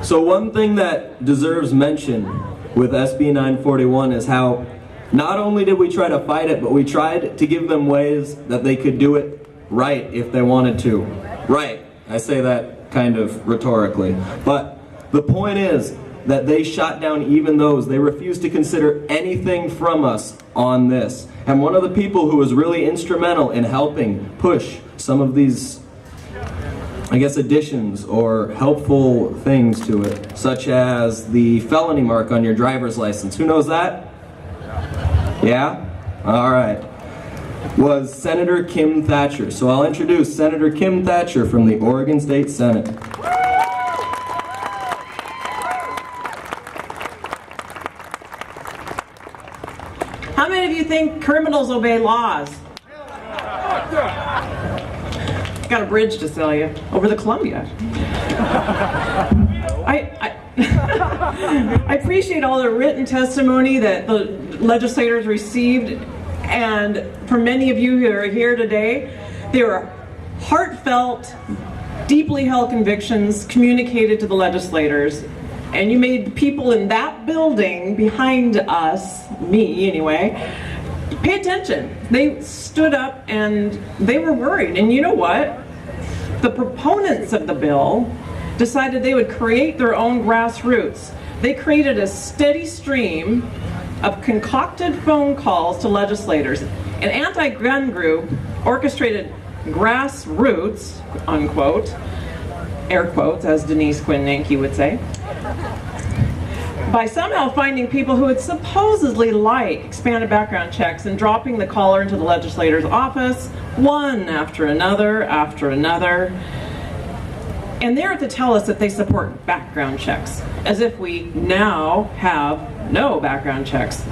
So one thing that deserves mention with SB 941 is how not only did we try to fight it, but we tried to give them ways that they could do it right if they wanted to. Right, I say that kind of rhetorically. But the point is that they shot down even those. They refused to consider anything from us on this. And one of the people who was really instrumental in helping push some of these, I guess, additions or helpful things to it, such as the felony mark on your driver's license. Who knows that? Yeah? All right. Was Senator Kim Thatcher. So I'll introduce Senator Kim Thatcher from the Oregon State Senate. How many of you think criminals obey laws? Got a bridge to sell you over the Columbia. I appreciate all the written testimony that the legislators received, and for many of you who are here today, there are heartfelt, deeply held convictions communicated to the legislators, and you made people in that building behind us, me anyway, pay attention. They stood up and they were worried. And you know what? The proponents of the bill decided they would create their own grassroots. They created a steady stream of concocted phone calls to legislators. An anti-gun group orchestrated grassroots, unquote, air quotes, as Denise Quinn-Nanke would say, by somehow finding people who would supposedly like expanded background checks and dropping the caller into the legislator's office, one after another after another. And they're to tell us that they support background checks, as if we now have no background checks.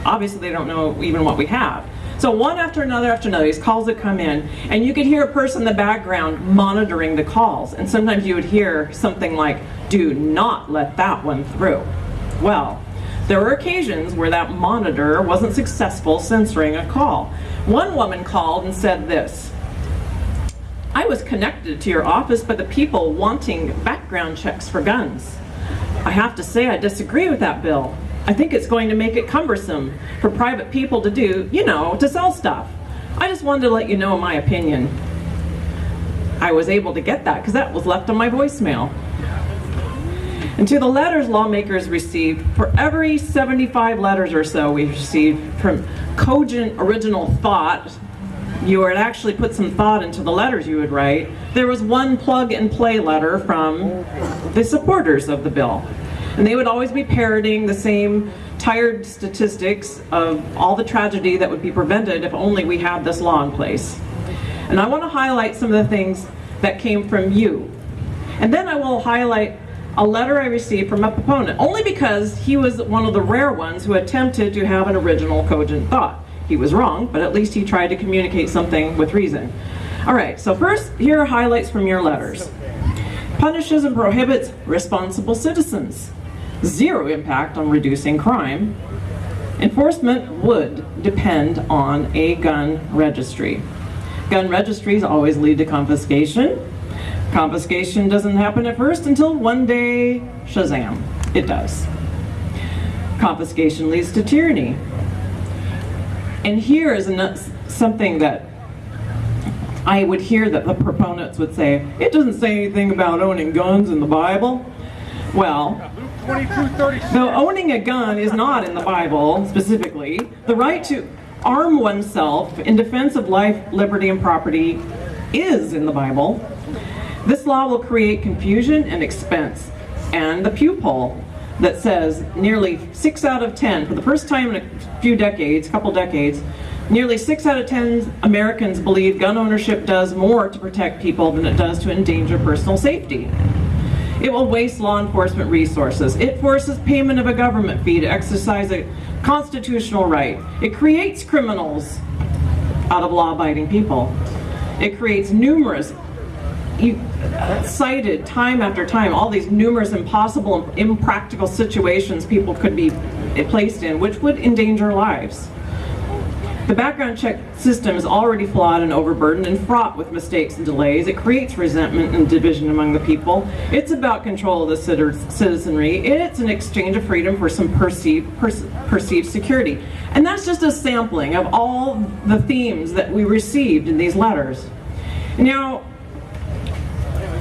Obviously they don't know even what we have. So one after another, these calls that come in, and you could hear a person in the background monitoring the calls, and sometimes you would hear something like, "Do not let that one through." Well, there were occasions where that monitor wasn't successful censoring a call. One woman called and said this: "I was connected to your office by the people wanting background checks for guns. I have to say I disagree with that bill. I think it's going to make it cumbersome for private people to do, to sell stuff. I just wanted to let you know my opinion." I was able to get that because that was left on my voicemail. And to the letters lawmakers received, for every 75 letters or so we received from cogent original thought, you would actually put some thought into the letters you would write, there was one plug-and-play letter from the supporters of the bill. And they would always be parroting the same tired statistics of all the tragedy that would be prevented if only we had this law in place. And I want to highlight some of the things that came from you. And then I will highlight a letter I received from a proponent, only because he was one of the rare ones who attempted to have an original cogent thought. He was wrong, but at least he tried to communicate something with reason. All right, so first, here are highlights from your letters. Punishes and prohibits responsible citizens. Zero impact on reducing crime. Enforcement would depend on a gun registry. Gun registries always lead to confiscation. Confiscation doesn't happen at first until one day, shazam, it does. Confiscation leads to tyranny. And here is something that I would hear that the proponents would say, it doesn't say anything about owning guns in the Bible. Well, though owning a gun is not in the Bible specifically, the right to arm oneself in defense of life, liberty, and property is in the Bible. This law will create confusion and expense. And the Pew poll that says nearly 6 out of 10, for the first time in a couple decades, nearly 6 out of 10 Americans believe gun ownership does more to protect people than it does to endanger personal safety. It will waste law enforcement resources. It forces payment of a government fee to exercise a constitutional right. It creates criminals out of law-abiding people. It creates numerous, cited time after time, all these numerous impossible and impractical situations people could be placed in, which would endanger lives. The background check system is already flawed and overburdened and fraught with mistakes and delays. It creates resentment and division among the people. It's about control of the citizenry. It's an exchange of freedom for some perceived security. And that's just a sampling of all the themes that we received in these letters. Now,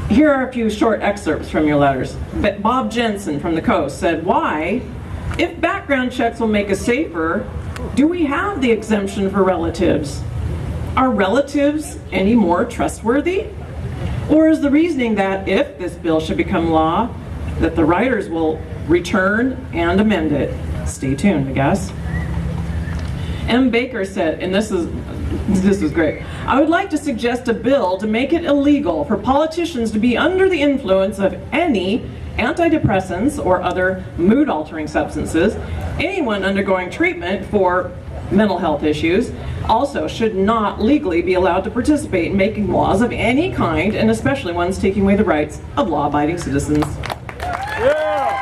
here are a few short excerpts from your letters. Bob Jensen from the Coast said, "Why, if background checks will make us safer, do we have the exemption for relatives? Are relatives any more trustworthy? Or is the reasoning that if this bill should become law, that the writers will return and amend it?" Stay tuned, I guess. M. Baker said, and this is great, "I would like to suggest a bill to make it illegal for politicians to be under the influence of any antidepressants or other mood-altering substances. Anyone undergoing treatment for mental health issues also should not legally be allowed to participate in making laws of any kind, and especially ones taking away the rights of law-abiding citizens." Yeah.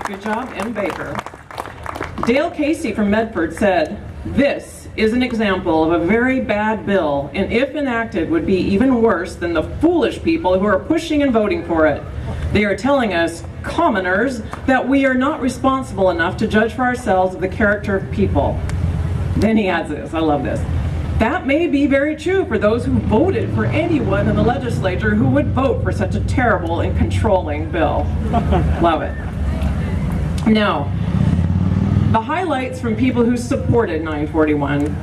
Good job, M. Baker. Dale Casey from Medford said, "This is an example of a very bad bill, and if enacted would be even worse than the foolish people who are pushing and voting for it. They are telling us, commoners, that we are not responsible enough to judge for ourselves of the character of people." Then he adds this, I love this, "That may be very true for those who voted for anyone in the legislature who would vote for such a terrible and controlling bill." Love it. Now, the highlights from people who supported 941,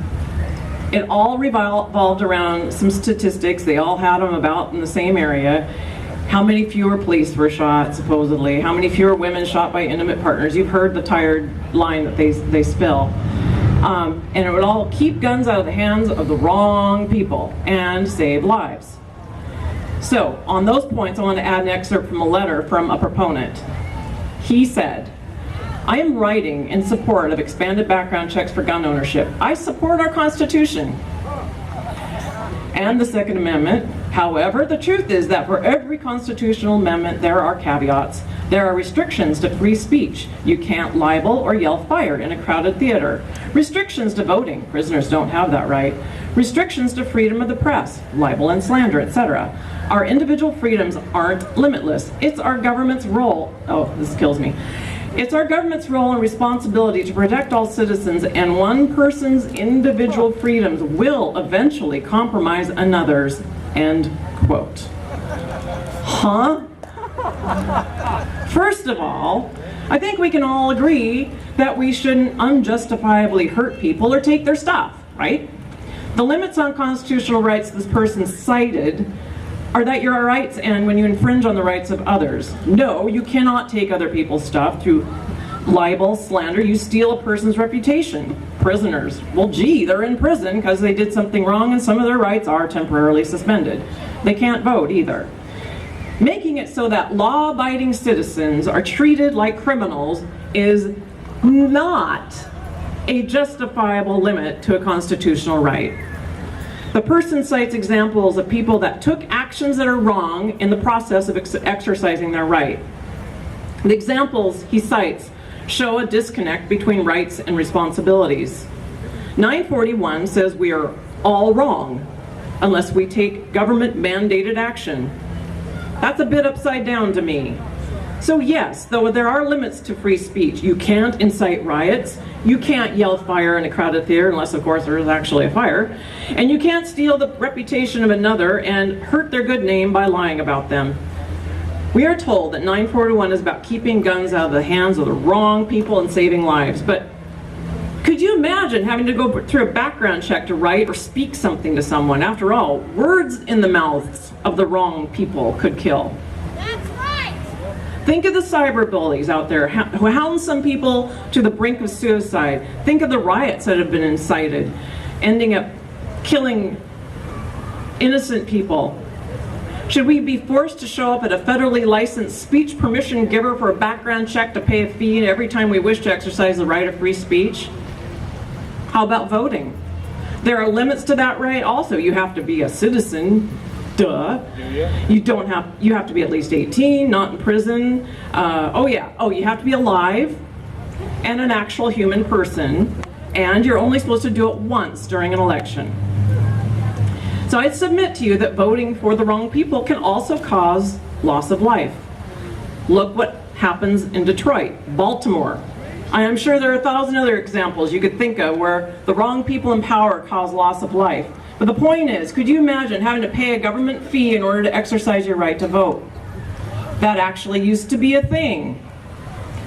it all revolved around some statistics. They all had them about in the same area. How many fewer police were shot, supposedly? How many fewer women shot by intimate partners? You've heard the tired line that they spill. And it would all keep guns out of the hands of the wrong people and save lives. So, on those points, I want to add an excerpt from a letter from a proponent. He said, "I am writing in support of expanded background checks for gun ownership. I support our Constitution and the Second Amendment. However, the truth is that for every constitutional amendment, there are caveats. There are restrictions to free speech. You can't libel or yell fire in a crowded theater. Restrictions to voting. Prisoners don't have that right. Restrictions to freedom of the press, libel and slander, etc. Our individual freedoms aren't limitless. It's our government's role." Oh, this kills me. "It's our government's role and responsibility to protect all citizens, and one person's individual freedoms will eventually compromise another's." End quote. Huh? First of all, I think we can all agree that we shouldn't unjustifiably hurt people or take their stuff, right? The limits on constitutional rights this person cited are that your rights end when you infringe on the rights of others. No, you cannot take other people's stuff through libel, slander. You steal a person's reputation. Prisoners, well gee, they're in prison because they did something wrong and some of their rights are temporarily suspended. They can't vote either. Making it so that law-abiding citizens are treated like criminals is not a justifiable limit to a constitutional right. The person cites examples of people that took actions that are wrong in the process of exercising their right. The examples he cites show a disconnect between rights and responsibilities. 941 says we are all wrong unless we take government-mandated action. That's a bit upside down to me. So yes, though there are limits to free speech. You can't incite riots, you can't yell fire in a crowded theater unless of course there is actually a fire, and you can't steal the reputation of another and hurt their good name by lying about them. We are told that 941 is about keeping guns out of the hands of the wrong people and saving lives, but could you imagine having to go through a background check to write or speak something to someone? After all, words in the mouths of the wrong people could kill. Think of the cyberbullies out there who hound some people to the brink of suicide. Think of the riots that have been incited, ending up killing innocent people. Should we be forced to show up at a federally licensed speech permission giver for a background check to pay a fee every time we wish to exercise the right of free speech? How about voting? There are limits to that right also. You have to be a citizen. Duh. You have to be at least 18, not in prison. You have to be alive. and an actual human person, and you're only supposed to do it once during an election. So I submit to you that voting for the wrong people can also cause loss of life. Look what happens in Detroit, Baltimore. I am sure there are 1,000 other examples you could think of where the wrong people in power cause loss of life. But the point is, could you imagine having to pay a government fee in order to exercise your right to vote? That actually used to be a thing.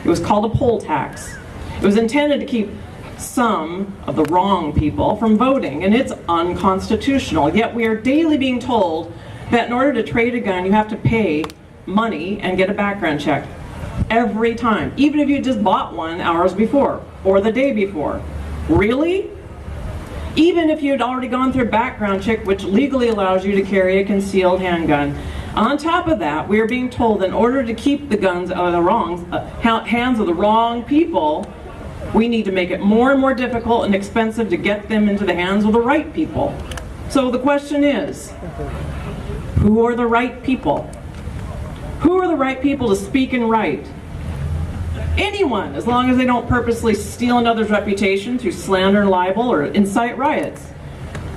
It was called a poll tax. It was intended to keep some of the wrong people from voting, and it's unconstitutional. Yet we are daily being told that in order to trade a gun, you have to pay money and get a background check. Every time, even if you just bought one hours before or the day before. Really? Even if you'd already gone through a background check, which legally allows you to carry a concealed handgun. On top of that, we are being told that in order to keep the guns out of the hands of the wrong people, we need to make it more and more difficult and expensive to get them into the hands of the right people. So the question is, who are the right people? Who are the right people to speak and write? Anyone, as long as they don't purposely steal another's reputation through slander and libel or incite riots.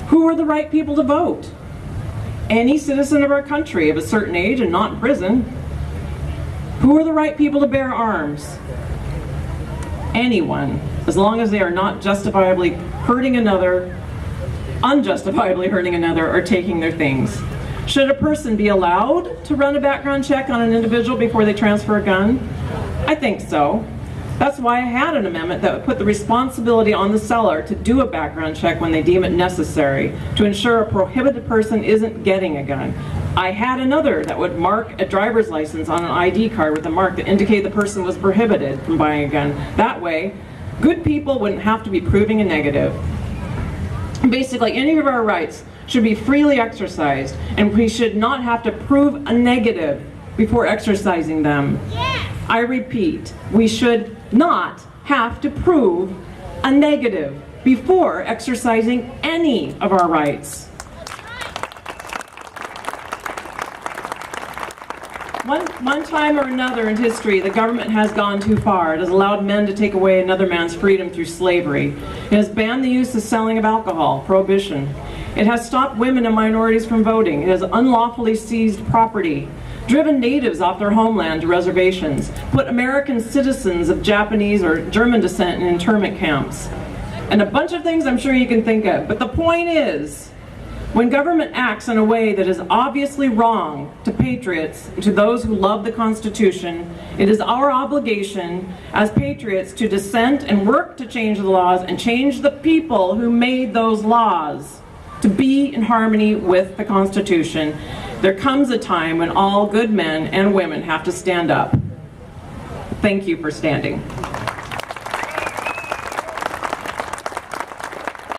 Who are the right people to vote? Any citizen of our country of a certain age and not in prison. Who are the right people to bear arms? Anyone, as long as they are not justifiably hurting another, unjustifiably hurting another, or taking their things. Should a person be allowed to run a background check on an individual before they transfer a gun? I think so. That's why I had an amendment that would put the responsibility on the seller to do a background check when they deem it necessary to ensure a prohibited person isn't getting a gun. I had another that would mark a driver's license on an ID card with a mark that indicated the person was prohibited from buying a gun. That way, good people wouldn't have to be proving a negative. Basically, any of our rights should be freely exercised, and we should not have to prove a negative before exercising them. Yes. I repeat, we should not have to prove a negative before exercising any of our rights. One time or another in history, the government has gone too far. It has allowed men to take away another man's freedom through slavery. It has banned the use and selling of alcohol, prohibition. It has stopped women and minorities from voting. It has unlawfully seized property, driven natives off their homeland to reservations, put American citizens of Japanese or German descent in internment camps, and a bunch of things I'm sure you can think of. But the point is, when government acts in a way that is obviously wrong to patriots and to those who love the Constitution, it is our obligation as patriots to dissent and work to change the laws and change the people who made those laws to be in harmony with the Constitution. There comes a time when all good men and women have to stand up. Thank you for standing.